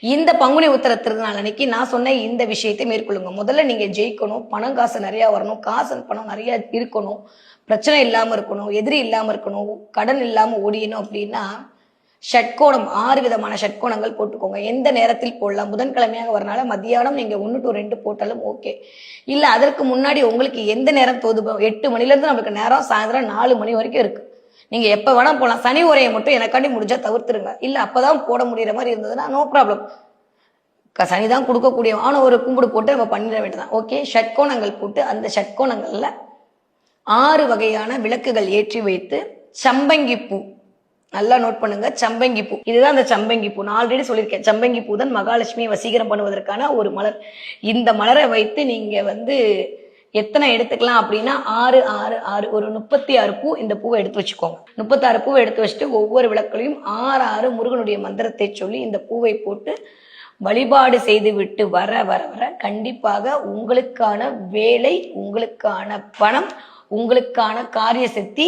இந்த பங்குனி உத்தர திருநாள் அன்னைக்கு நான் சொன்ன இந்த விஷயத்தை மேற்கொள்ளுங்க. முதல்ல நீங்க ஜெயிக்கணும், பணம் காசு நிறைய வரணும், காசு பணம் நிறைய இருக்கணும், பிரச்சனை இல்லாம இருக்கணும், எதிரி இல்லாம இருக்கணும், கடன் இல்லாம ஓடியணும் அப்படின்னா ஷட்கோணம் 6 விதமான ஷட்கோணங்கள் போட்டுக்கோங்க. எந்த நேரத்தில் போடலாம்? புதன்கிழமையாக வரனால மத்தியானம் நீங்க 1 to 2 போட்டாலும் ஓகே. இல்ல அதற்கு முன்னாடி உங்களுக்கு எந்த நேரம் தோது 8 மணில இருந்து நமக்கு நேரம் சாயந்தரம் 4 மணி வரைக்கும் இருக்கு. நீங்க எப்ப வேணா போலாம். சனி உரையை மட்டும் எனக்காண்டி முடிஞ்சா தவிர்த்துருங்க. இல்ல அப்பதான் போட முடியற மாதிரி இருந்ததுன்னா நோ ப்ராப்ளம். சனிதான் கொடுக்கக்கூடிய ஆன ஒரு கும்பிடு போட்டு நம்ம பண்ணிட வேண்டியதான். ஓகே, ஷட்கோணங்கள் போட்டு அந்த ஷட்கோணங்கள்ல 6 வகையான விளக்குகள் ஏற்றி வைத்து சம்பங்கி பூ நல்லா நோட் பண்ணுங்க. சம்பங்கி பூ, இதுதான் அந்த சம்பங்கி பூ. நான் ஆல்ரெடி சொல்லியிருக்கேன், சம்பங்கி பூ தான் மகாலட்சுமியை வசீகரம் பண்ணுவதற்கான ஒரு மலர். இந்த மலரை வைத்து நீங்க எத்தனை எடுத்துக்கலாம் அப்படின்னா 6 6 6 ஒரு 36 பூ இந்த பூவை எடுத்து வச்சுக்கோங்க. 36 பூவை எடுத்து வச்சுட்டு ஒவ்வொரு விளக்குலையும் 6 6 முருகனுடைய மந்திரத்தை சொல்லி இந்த பூவை போட்டு வழிபாடு செய்து விட்டு வர வர வர கண்டிப்பாக உங்களுக்கான வேலை, உங்களுக்கான பணம், உங்களுக்கான காரிய சக்தி